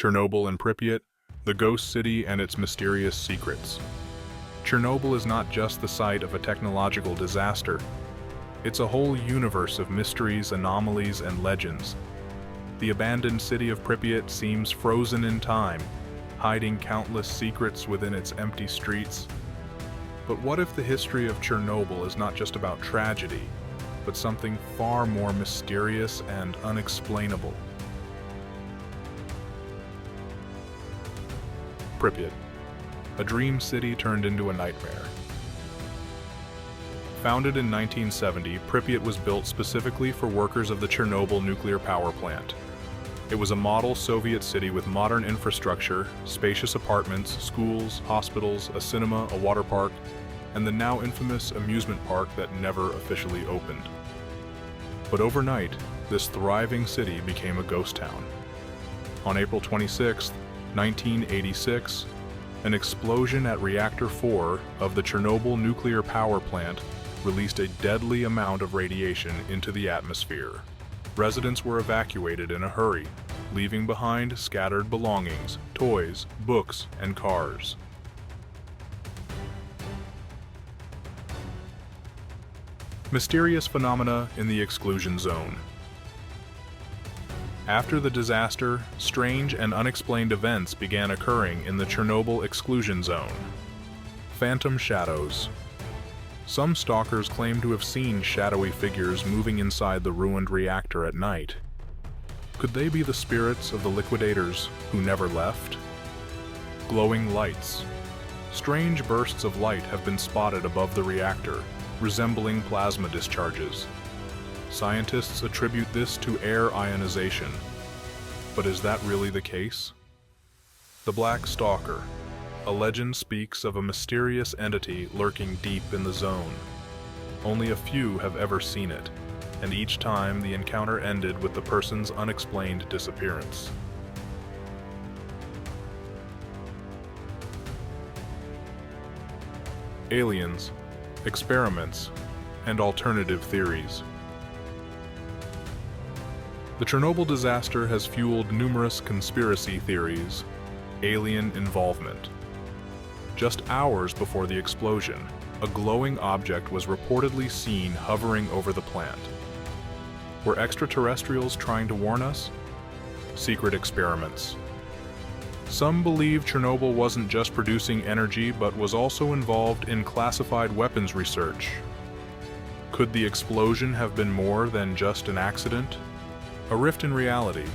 Chernobyl and Pripyat, the ghost city and its mysterious secrets. Chernobyl is not just the site of a technological disaster. It's a whole universe of mysteries, anomalies, and legends. The abandoned city of Pripyat seems frozen in time, hiding countless secrets within its empty streets. But what if the history of Chernobyl is not just about tragedy, but something far more mysterious and unexplainable? Pripyat, a dream city turned into a nightmare. Founded in 1970, Pripyat was built specifically for workers of the Chernobyl Nuclear Power Plant. It was a model Soviet city with modern infrastructure, spacious apartments, schools, hospitals, a cinema, a water park, and the now infamous amusement park that never officially opened. But overnight, this thriving city became a ghost town. On April 26, 1986, an explosion at Reactor 4 of the Chernobyl Nuclear Power Plant released a deadly amount of radiation into the atmosphere. Residents were evacuated in a hurry, leaving behind scattered belongings, toys, books, and cars. Mysterious phenomena in the exclusion zone. After the disaster, strange and unexplained events began occurring in the Chernobyl exclusion zone. Phantom shadows. Some stalkers claim to have seen shadowy figures moving inside the ruined reactor at night. Could they be the spirits of the liquidators who never left? Glowing lights. Strange bursts of light have been spotted above the reactor, resembling plasma discharges. Scientists attribute this to air ionization. But is that really the case? The Black Stalker. A legend speaks of a mysterious entity lurking deep in the zone. Only a few have ever seen it, and each time the encounter ended with the person's unexplained disappearance. Aliens, experiments, and alternative theories. The Chernobyl disaster has fueled numerous conspiracy theories. Alien involvement. Just hours before the explosion, a glowing object was reportedly seen hovering over the plant. Were extraterrestrials trying to warn us? Secret experiments. Some believe Chernobyl wasn't just producing energy but was also involved in classified weapons research. Could the explosion have been more than just an accident? A rift in reality.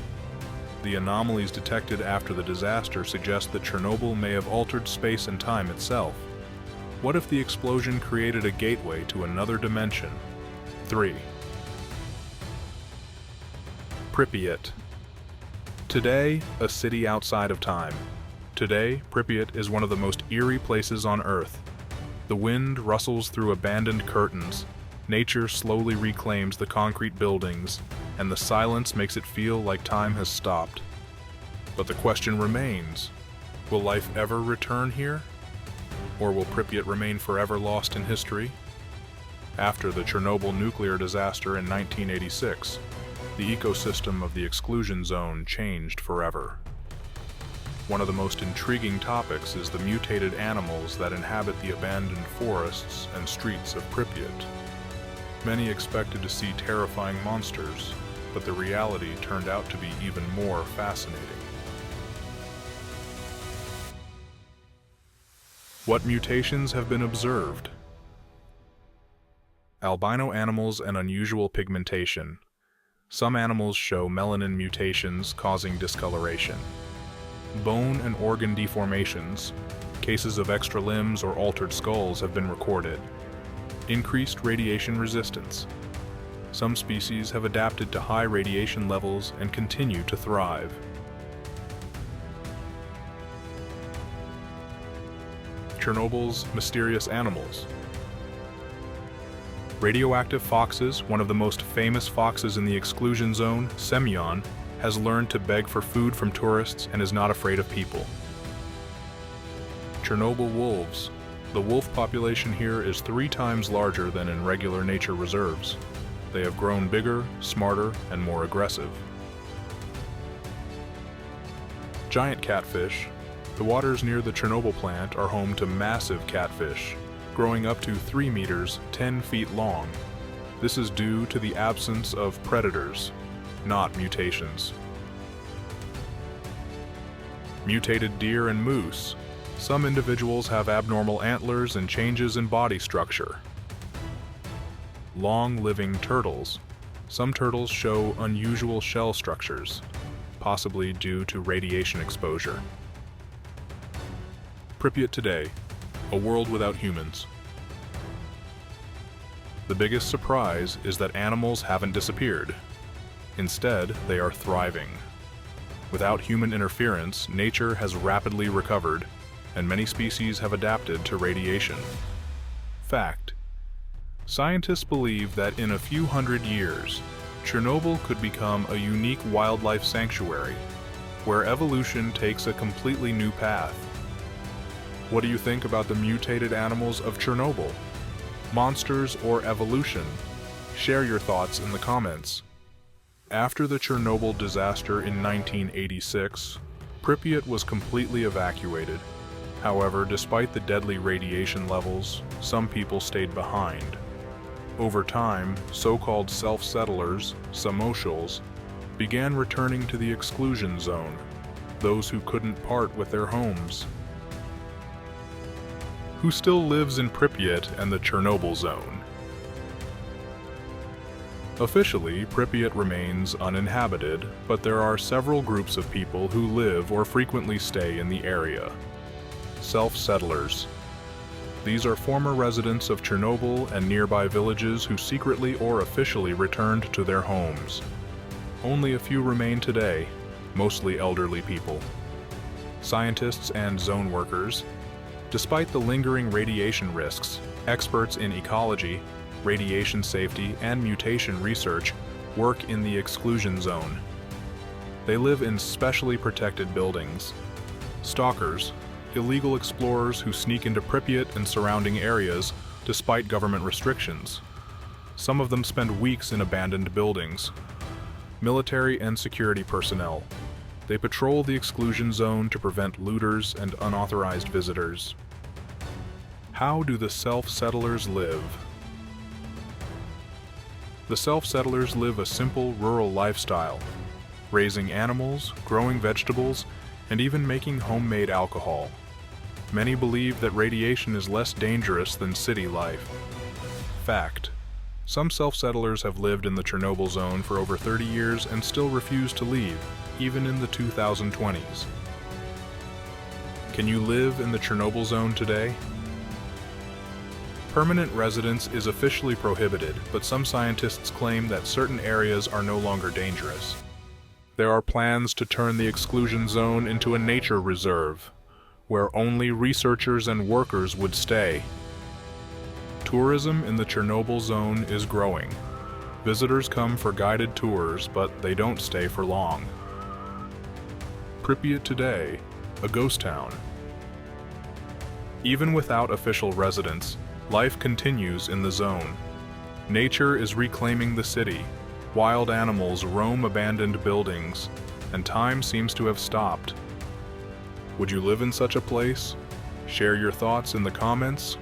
The anomalies detected after the disaster suggest that Chernobyl may have altered space and time itself. What if the explosion created a gateway to another dimension? 3. Pripyat. Today, a city outside of time. Today, Pripyat is one of the most eerie places on Earth. The wind rustles through abandoned curtains, nature slowly reclaims the concrete buildings, and the silence makes it feel like time has stopped. But the question remains, will life ever return here? Or will Pripyat remain forever lost in history? After the Chernobyl nuclear disaster in 1986, the ecosystem of the exclusion zone changed forever. One of the most intriguing topics is the mutated animals that inhabit the abandoned forests and streets of Pripyat. Many expected to see terrifying monsters, but the reality turned out to be even more fascinating. What mutations have been observed? Albino animals and unusual pigmentation. Some animals show melanin mutations causing discoloration. Bone and organ deformations. Cases of extra limbs or altered skulls have been recorded. Increased radiation resistance. Some species have adapted to high radiation levels and continue to thrive. Chernobyl's mysterious animals. Radioactive foxes, one of the most famous foxes in the exclusion zone, Semyon, has learned to beg for food from tourists and is not afraid of people. Chernobyl wolves. The wolf population here is 3 times larger than in regular nature reserves. They have grown bigger, smarter, and more aggressive. Giant catfish. The waters near the Chernobyl plant are home to massive catfish, growing up to 3 meters, 10 feet long. This is due to the absence of predators, not mutations. Mutated deer and moose. Some individuals have abnormal antlers and changes in body structure. Long-living turtles. Some turtles show unusual shell structures, possibly due to radiation exposure. Pripyat today, a world without humans. The biggest surprise is that animals haven't disappeared. Instead, they are thriving. Without human interference, nature has rapidly recovered, and many species have adapted to radiation. Fact: scientists believe that in a few hundred years, Chernobyl could become a unique wildlife sanctuary, where evolution takes a completely new path. What do you think about the mutated animals of Chernobyl? Monsters or evolution? Share your thoughts in the comments. After the Chernobyl disaster in 1986, Pripyat was completely evacuated. However, despite the deadly radiation levels, some people stayed behind. Over time, so-called self-settlers, samoshals, began returning to the exclusion zone, those who couldn't part with their homes. Who still lives in Pripyat and the Chernobyl zone? Officially, Pripyat remains uninhabited, but there are several groups of people who live or frequently stay in the area. Self-settlers. These are former residents of Chernobyl and nearby villages who secretly or officially returned to their homes. Only a few remain today, mostly elderly people. Scientists and zone workers. Despite the lingering radiation risks, experts in ecology, radiation safety, and mutation research work in the exclusion zone. They live in specially protected buildings. Stalkers, illegal explorers who sneak into Pripyat and surrounding areas despite government restrictions. Some of them spend weeks in abandoned buildings. Military and security personnel. They patrol the exclusion zone to prevent looters and unauthorized visitors. How do the self-settlers live? The self-settlers live a simple rural lifestyle, raising animals, growing vegetables, and even making homemade alcohol. Many believe that radiation is less dangerous than city life. Fact: some self-settlers have lived in the Chernobyl zone for over 30 years and still refuse to leave, even in the 2020s. Can you live in the Chernobyl zone today? Permanent residence is officially prohibited, but some scientists claim that certain areas are no longer dangerous. There are plans to turn the exclusion zone into a nature reserve, where only researchers and workers would stay. Tourism in the Chernobyl zone is growing. Visitors come for guided tours, but they don't stay for long. Pripyat today, a ghost town. Even without official residents, life continues in the zone. Nature is reclaiming the city. Wild animals roam abandoned buildings, and time seems to have stopped. Would you live in such a place? Share your thoughts in the comments.